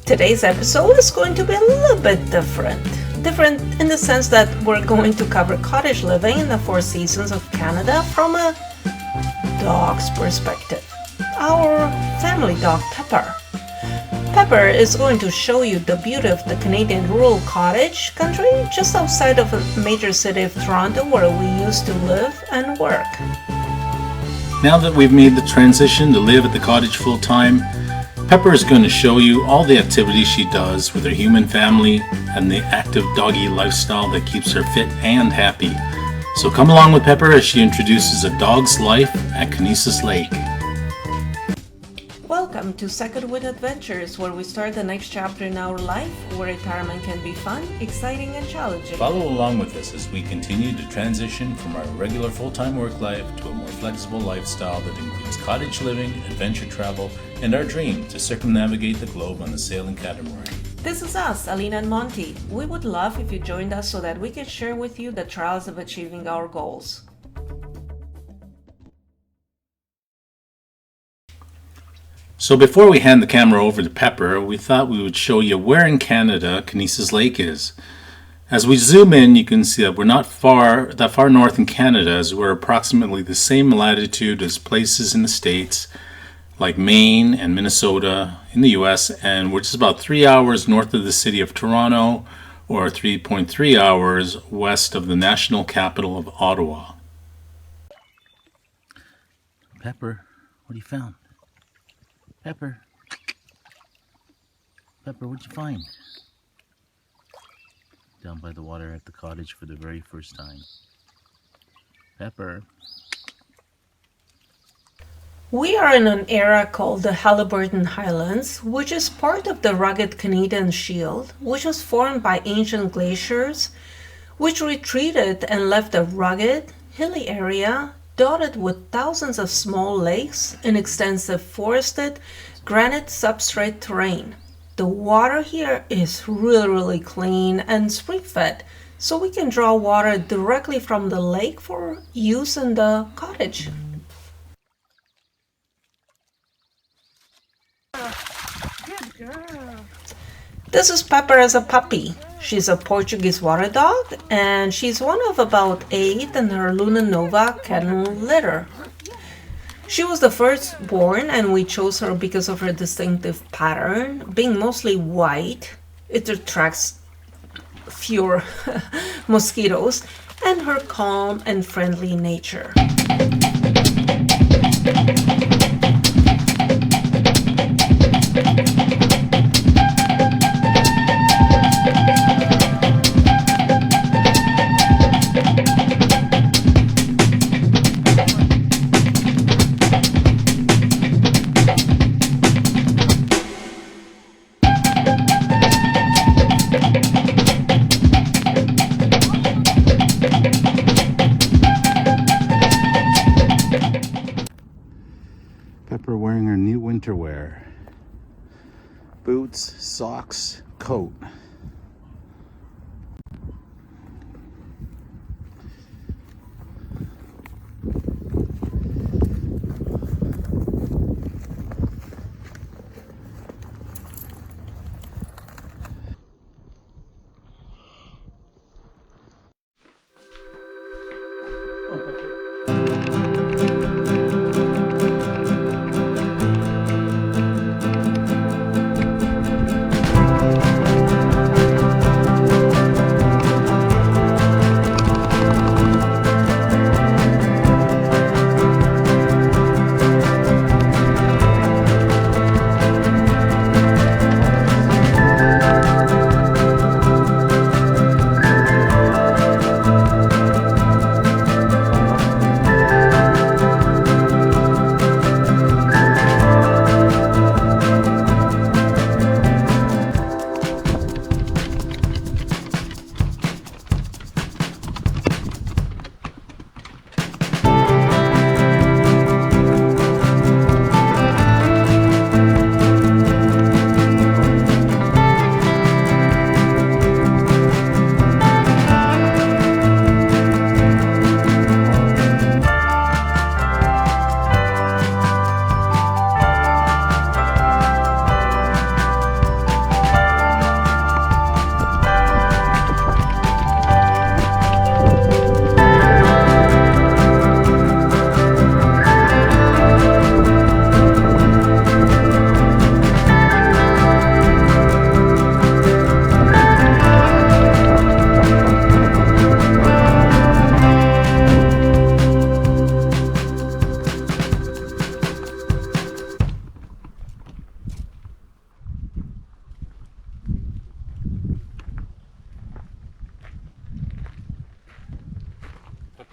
Today's episode is going to be a little bit different. Different in the sense that we're going to cover cottage living in the four seasons of Canada from a dog's perspective. Our family dog, Pepper. Pepper is going to show you the beauty of the Canadian rural cottage country just outside of a major city of Toronto where we used to live and work. Now that we've made the transition to live at the cottage full-time, Pepper is going to show you all the activities she does with her human family and the active doggy lifestyle that keeps her fit and happy. So come along with Pepper as she introduces a dog's life at Kennisis Lake. Welcome to Second Wind Adventures, where we start the next chapter in our life, where retirement can be fun, exciting, and challenging. Follow along with us as we continue to transition from our regular full-time work life to a more flexible lifestyle that includes cottage living, adventure travel, and our dream to circumnavigate the globe on the sailing catamaran. This is us, Alina and Monty. We would love if you joined us so that we can share with you the trials of achieving our goals. So before we hand the camera over to Pepper, we thought we would show you where in Canada Kennisis Lake is. As we zoom in, you can see that we're not that far north in Canada, as we're approximately the same latitude as places in the States like Maine and Minnesota in the US, and we're just about 3 hours north of the city of Toronto, or 3.3 hours west of the national capital of Ottawa. Pepper, what have you found? Pepper, what'd you find? Down by the water at the cottage for the very first time. Pepper. We are in an area called the Halliburton Highlands, which is part of the rugged Canadian Shield, which was formed by ancient glaciers, which retreated and left a rugged, hilly area dotted with thousands of small lakes and extensive forested granite substrate terrain. The water here is really clean and spring-fed, so we can draw water directly from the lake for use in the cottage. Good girl. This is Pepper as a puppy. She's a Portuguese Water Dog, and she's one of about 8 in her Luna Nova kennel litter. She was the first born, and we chose her because of her distinctive pattern. Being mostly white, it attracts fewer mosquitoes, and her calm and friendly nature. Pepper wearing her new winter wear. Boots, socks, coat.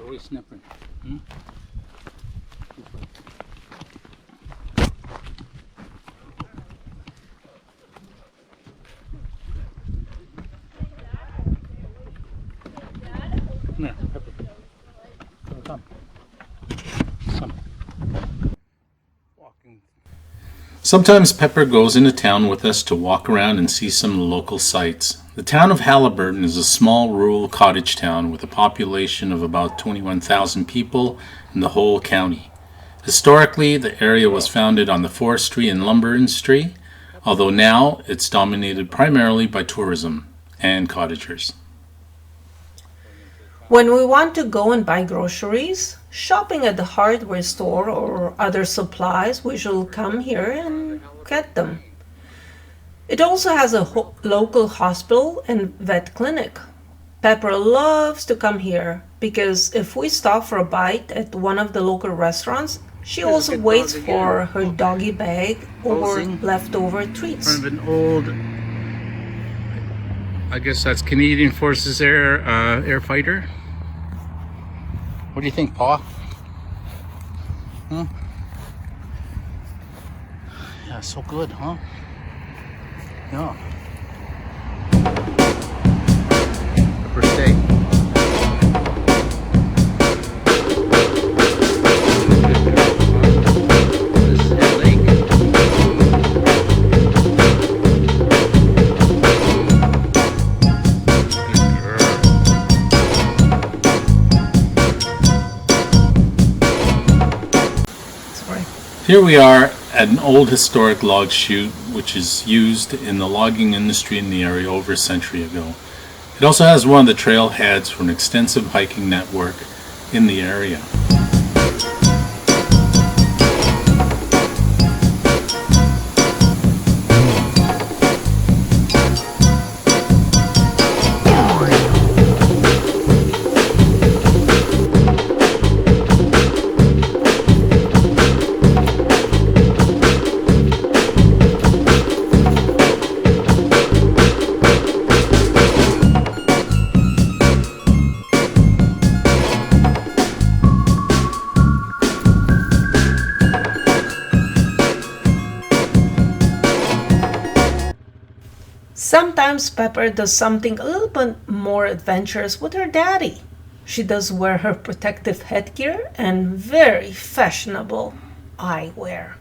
What are we snipping? Hmm? Come here, Pepper. Come. Come. Walking. Sometimes Pepper goes into town with us to walk around and see some of the local sights. The town of Halliburton is a small rural cottage town with a population of about 21,000 people in the whole county. Historically, the area was founded on the forestry and lumber industry, although now it's dominated primarily by tourism and cottagers. When we want to go and buy groceries, shopping at the hardware store or other supplies, we shall come here and get them. It also has a local hospital and vet clinic. Pepper loves to come here because if we stop for a bite at one of the local restaurants, she also waits for her doggy bag or leftover treats. Kind of an old, I guess that's Canadian Forces air fighter. What do you think, Pa? Hmm? Yeah, so good, huh? Yeah. Pepper steak. This is Head Lake. Good girl. Sorry. Here we are at an old historic log chute which is used in the logging industry in the area over a century ago. It also has one of the trailheads for an extensive hiking network in the area. Sometimes Pepper does something a little bit more adventurous with her daddy. She does wear her protective headgear and very fashionable eyewear.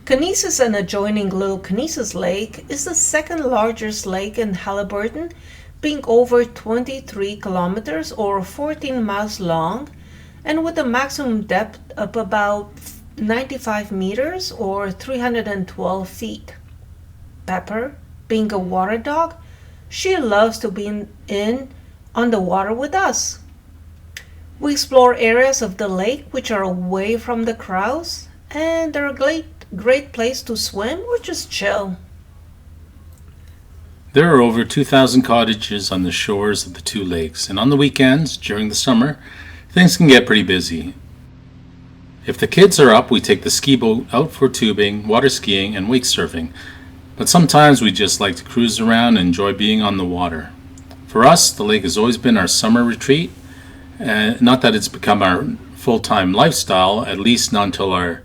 Kennisis and adjoining Little Kennisis Lake is the second largest lake in Halliburton, being over 23 kilometers or 14 miles long and with a maximum depth of about 95 meters or 312 feet. Pepper, being a water dog, she loves to be in on the water with us. We explore areas of the lake which are away from the crowds, and they're a great place to swim or just chill. There are over 2,000 cottages on the shores of the two lakes, and on the weekends, during the summer, things can get pretty busy. If the kids are up, we take the ski boat out for tubing, water skiing, and wake surfing, but sometimes we just like to cruise around and enjoy being on the water. For us, the lake has always been our summer retreat, not that it's become our full-time lifestyle, at least not until our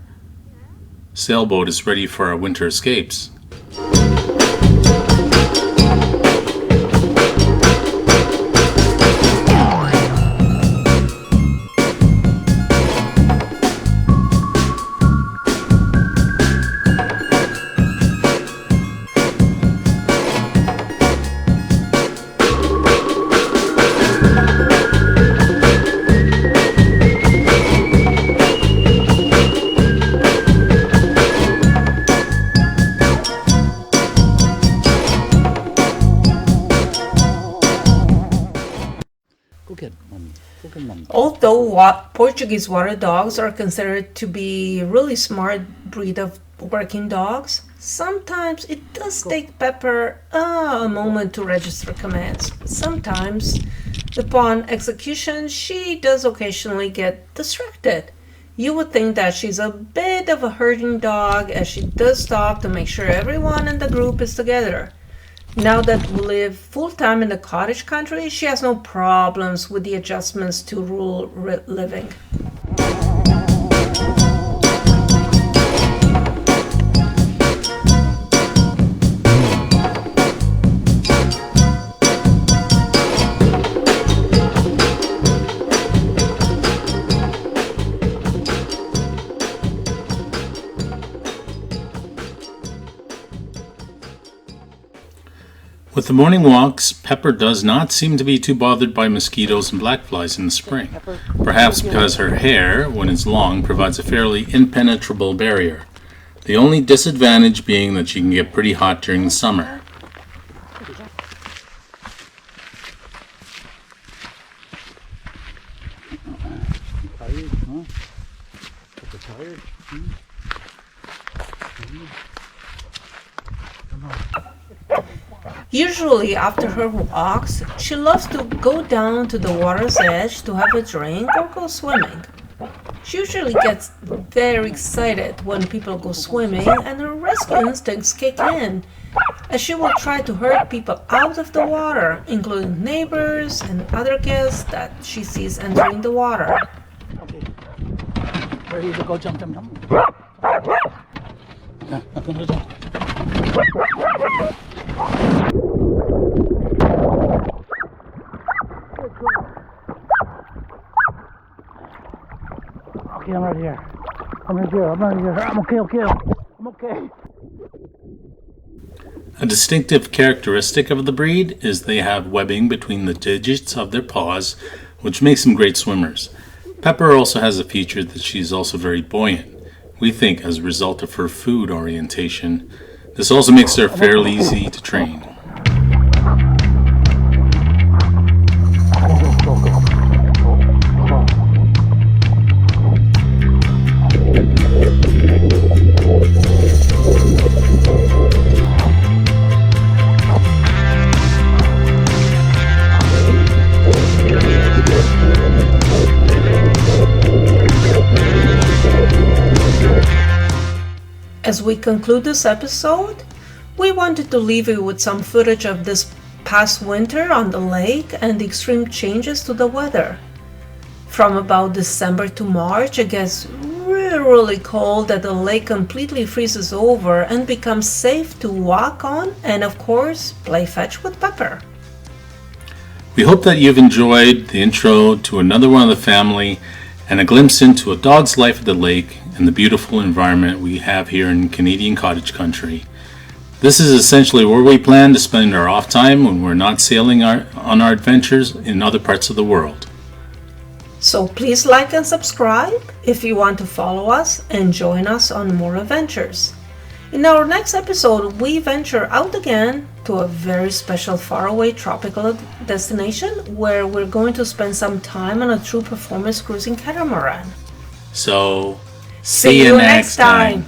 sailboat is ready for our winter escapes. though Portuguese water dogs are considered to be a really smart breed of working dogs, sometimes it does take Pepper a moment to register commands. Sometimes, upon execution, she does occasionally get distracted. You would think that she's a bit of a herding dog, as she does stop to make sure everyone in the group is together. Now that we live full-time in the cottage country, she has no problems with the adjustments to rural living. With the morning walks, Pepper does not seem to be too bothered by mosquitoes and black flies in the spring. Perhaps because her hair, when it's long, provides a fairly impenetrable barrier. The only disadvantage being that she can get pretty hot during the summer. Usually after her walks, she loves to go down to the water's edge to have a drink or go swimming. She usually gets very excited when people go swimming and her rescue instincts kick in, as she will try to herd people out of the water, including neighbors and other guests that she sees entering the water. Okay. Ready to go jump. Yeah, I'm gonna jump. Okay, I'm right here. I'm okay. A distinctive characteristic of the breed is they have webbing between the digits of their paws, which makes them great swimmers. Pepper also has a feature that she's also very buoyant, we think as a result of her food orientation. This also makes her fairly easy to train. As we conclude this episode, we wanted to leave you with some footage of this past winter on the lake and the extreme changes to the weather. From about December to March, it gets really cold that the lake completely freezes over and becomes safe to walk on and, of course, play fetch with Pepper. We hope that you've enjoyed the intro to another one of the family and a glimpse into a dog's life at the lake and the beautiful environment we have here in Canadian cottage country. This is essentially where we plan to spend our off time when we're not sailing on our adventures in other parts of the world. So please like and subscribe if you want to follow us and join us on more adventures. In our next episode, we venture out again to a very special faraway tropical destination where we're going to spend some time on a true performance cruising catamaran. So, see you next time.